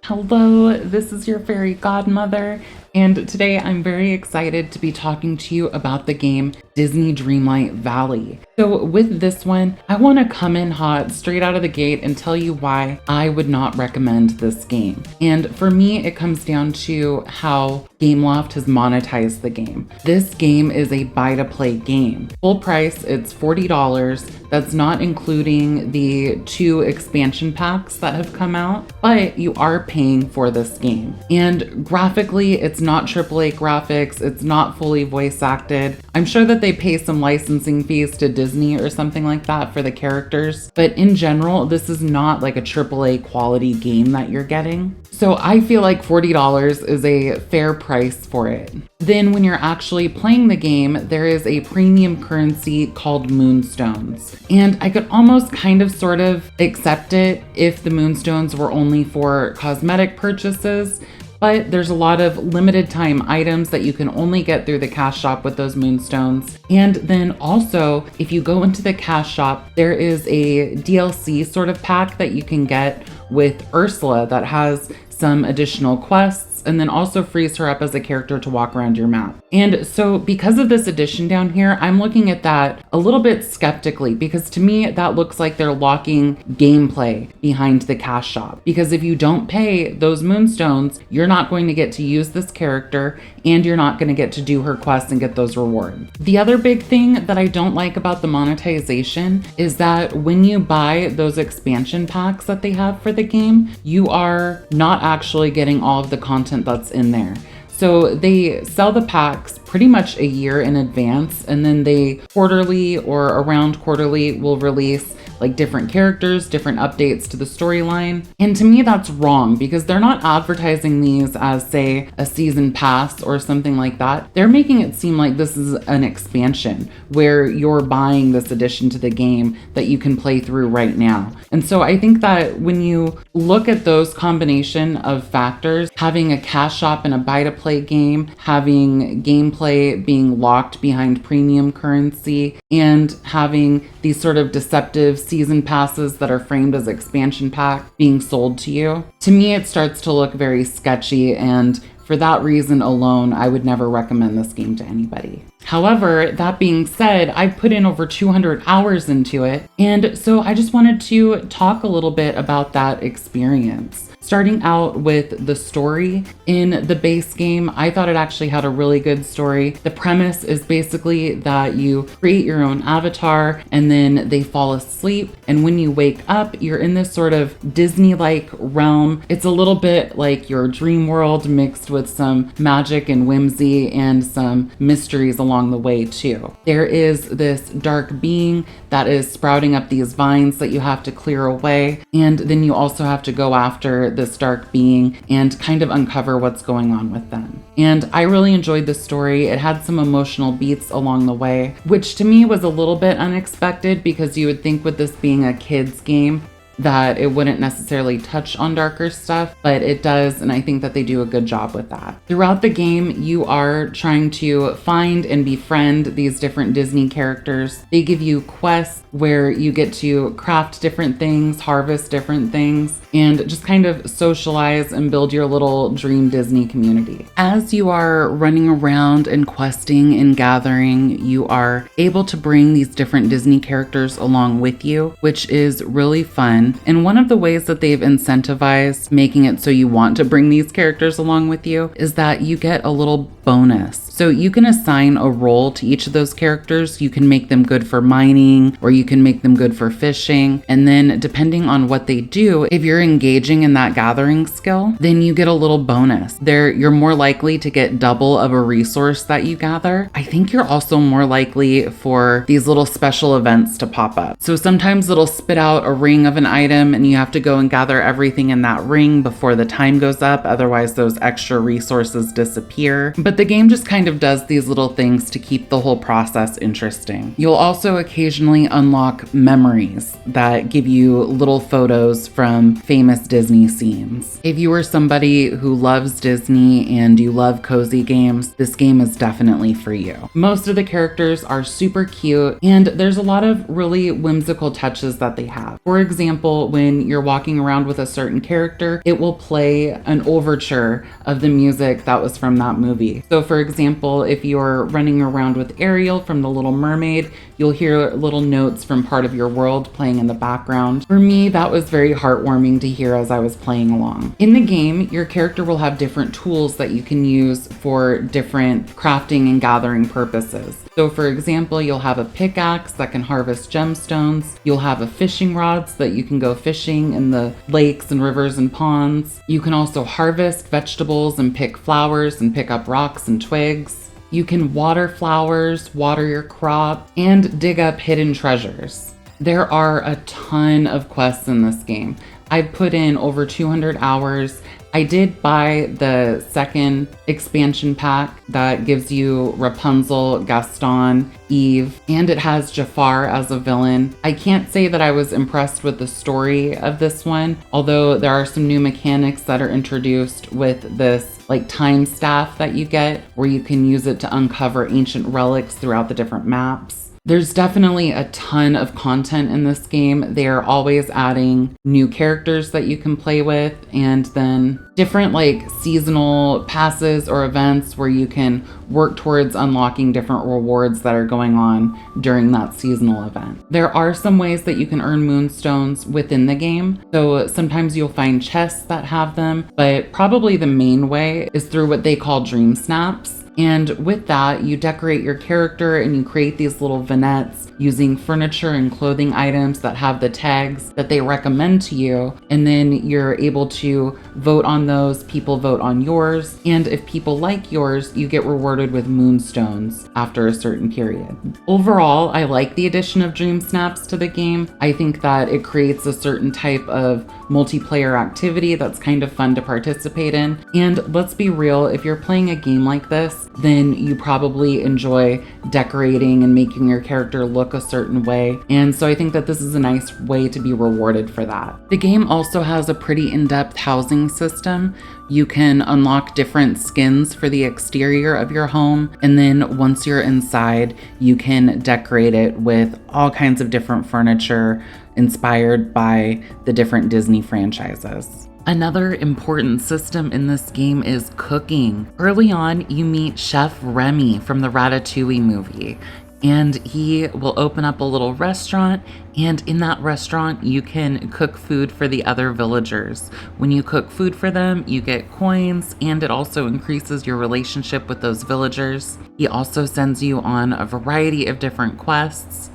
Hello, this is your fairy godmother, and today I'm very excited to be talking to you about the game Disney Dreamlight Valley. So with this one, I want to come in hot straight out of the gate and tell you why I would not recommend this game. And for me, it comes down to how Gameloft has monetized the game. This game is a buy-to-play game. Full price, it's $40. That's not including the 2 expansion packs that have come out, but you are paying for this game. And graphically, it's not AAA graphics, it's not fully voice acted. I'm sure that they pay some licensing fees to Disney or something like that for the characters, but in general, this is not like a AAA quality game that you're getting. So I feel like $40 is a fair price for it. Then when you're actually playing the game, there is a premium currency called Moonstones. And I could almost kind of sort of accept it if the Moonstones were only for cosmetic purchases, but there's a lot of limited time items that you can only get through the cash shop with those Moonstones. And then also, if you go into the cash shop, there is a DLC sort of pack that you can get with Ursula that has some additional quests and then also frees her up as a character to walk around your map. And so because of this addition down here, I'm looking at that a little bit skeptically, because to me, that looks like they're locking gameplay behind the cash shop. Because if you don't pay those Moonstones, you're not going to get to use this character and you're not going to get to do her quests and get those rewards. The other big thing that I don't like about the monetization is that when you buy those expansion packs that they have for the game, you are not actually getting all of the content that's in there. So they sell the packs pretty much a year in advance, and then they quarterly or around quarterly will release like different characters, different updates to the storyline. And to me, that's wrong because they're not advertising these as, say, a season pass or something like that. They're making it seem like this is an expansion where you're buying this addition to the game that you can play through right now. And so I think that when you look at those combination of factors, having a cash shop and a buy-to-play game, having gameplay being locked behind premium currency, and having these sort of deceptive season passes that are framed as expansion pack being sold to you, to me it starts to look very sketchy, and for that reason alone, I would never recommend this game to anybody. However, that being said, I put in over 200 hours into it, and so I just wanted to talk a little bit about that experience. Starting out with the story in the base game, I thought it actually had a really good story. The premise is basically that you create your own avatar and then they fall asleep. And when you wake up, you're in this sort of Disney-like realm. It's a little bit like your dream world mixed with some magic and whimsy and some mysteries along the way too. There is this dark being that is sprouting up these vines that you have to clear away. And then you also have to go after this dark being and kind of uncover what's going on with them. And I really enjoyed the story. It had some emotional beats along the way, which to me was a little bit unexpected because you would think with this being a kid's game that it wouldn't necessarily touch on darker stuff, but it does, and I think that they do a good job with that. Throughout the game, you are trying to find and befriend these different Disney characters. They give you quests where you get to craft different things, harvest different things, and just kind of socialize and build your little dream Disney community. As you are running around and questing and gathering, you are able to bring these different Disney characters along with you, which is really fun. And one of the ways that they've incentivized making it so you want to bring these characters along with you is that you get a little bonus. So you can assign a role to each of those characters. You can make them good for mining, or you can make them good for fishing. And then depending on what they do, if you're engaging in that gathering skill, then you get a little bonus. You're more likely to get double of a resource that you gather. I think you're also more likely for these little special events to pop up. So sometimes it'll spit out a ring of an item and you have to go and gather everything in that ring before the time goes up. Otherwise, those extra resources disappear. But the game just kind of does these little things to keep the whole process interesting. You'll also occasionally unlock memories that give you little photos from famous Disney scenes. If you are somebody who loves Disney and you love cozy games, this game is definitely for you. Most of the characters are super cute and there's a lot of really whimsical touches that they have. For example, example, when you're walking around with a certain character, it will play an overture of the music that was from that movie. So for example, if you're running around with Ariel from The Little Mermaid, you'll hear little notes from Part of Your World playing in the background. For me, that was very heartwarming to hear as I was playing along. In the game, your character will have different tools that you can use for different crafting and gathering purposes. So for example, you'll have a pickaxe that can harvest gemstones. You'll have a fishing rod so that you can go fishing in the lakes and rivers and ponds. You can also harvest vegetables and pick flowers and pick up rocks and twigs. You can water flowers, water your crop, and dig up hidden treasures. There are a ton of quests in this game. I've put in over 200 hours. I did buy the second expansion pack that gives you Rapunzel, Gaston, Eve, and it has Jafar as a villain. I can't say that I was impressed with the story of this one, although there are some new mechanics that are introduced with this like time staff that you get, where you can use it to uncover ancient relics throughout the different maps. There's definitely a ton of content in this game. They are always adding new characters that you can play with, and then different like seasonal passes or events where you can work towards unlocking different rewards that are going on during that seasonal event. There are some ways that you can earn moonstones within the game. So sometimes you'll find chests that have them, but probably the main way is through what they call dream snaps. And with that, you decorate your character and you create these little vignettes using furniture and clothing items that have the tags that they recommend to you. And then you're able to vote on those, people vote on yours. And if people like yours, you get rewarded with moonstones after a certain period. Overall, I like the addition of dream snaps to the game. I think that it creates a certain type of multiplayer activity that's kind of fun to participate in. And let's be real, if you're playing a game like this, then you probably enjoy decorating and making your character look a certain way. And so I think that this is a nice way to be rewarded for that. The game also has a pretty in-depth housing system. You can unlock different skins for the exterior of your home, and then once you're inside, you can decorate it with all kinds of different furniture inspired by the different Disney franchises. Another important system in this game is cooking. Early on, you meet Chef Remy from the Ratatouille movie, and he will open up a little restaurant, and in that restaurant, you can cook food for the other villagers. When you cook food for them, you get coins, and it also increases your relationship with those villagers. He also sends you on a variety of different quests.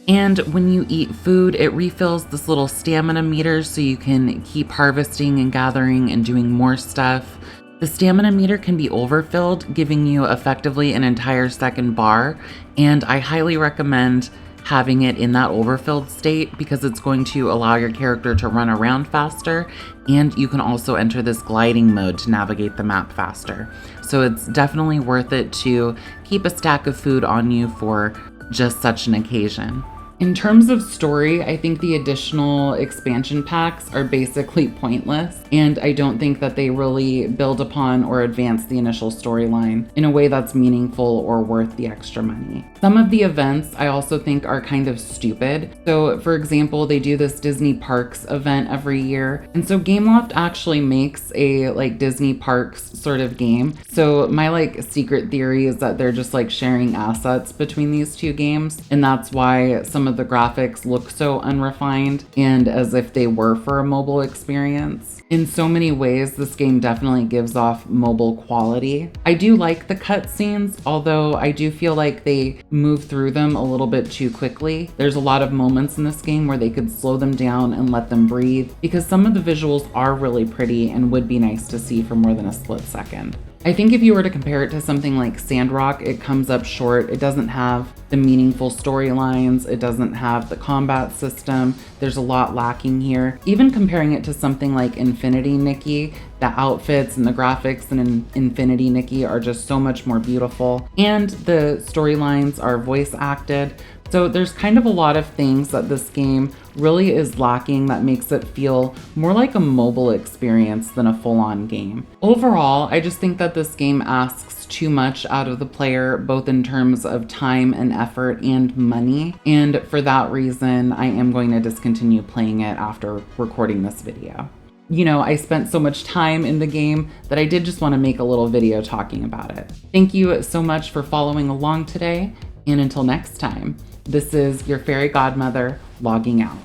And when you eat food, it refills this little stamina meter so you can keep harvesting and gathering and doing more stuff. The stamina meter can be overfilled, giving you effectively an entire second bar, and I highly recommend having it in that overfilled state because it's going to allow your character to run around faster, and you can also enter this gliding mode to navigate the map faster. So it's definitely worth it to keep a stack of food on you for just such an occasion. In terms of story, I think the additional expansion packs are basically pointless, and I don't think that they really build upon or advance the initial storyline in a way that's meaningful or worth the extra money. Some of the events I also think are kind of stupid. So for example, they do this Disney Parks event every year, and so Gameloft actually makes a like Disney Parks sort of game. So my like secret theory is that they're just like sharing assets between these two games, and that's why some of the graphics look so unrefined and as if they were for a mobile experience. In so many ways, this game definitely gives off mobile quality. I do like the cutscenes, although I do feel like they move through them a little bit too quickly. There's a lot of moments in this game where they could slow them down and let them breathe, because some of the visuals are really pretty and would be nice to see for more than a split second. I think if you were to compare it to something like Sandrock, it comes up short. It doesn't have the meaningful storylines. It doesn't have the combat system. There's a lot lacking here. Even comparing it to something like Infinity Nikki, the outfits and the graphics in Infinity Nikki are just so much more beautiful. And the storylines are voice acted, So there's kind of a lot of things that this game really is lacking that makes it feel more like a mobile experience than a full-on game. Overall, I just think that this game asks too much out of the player, both in terms of time and effort and money. And for that reason, I am going to discontinue playing it after recording this video. You know, I spent so much time in the game that I did just want to make a little video talking about it. Thank you so much for following along today, and until next time, this is your fairy godmother logging out.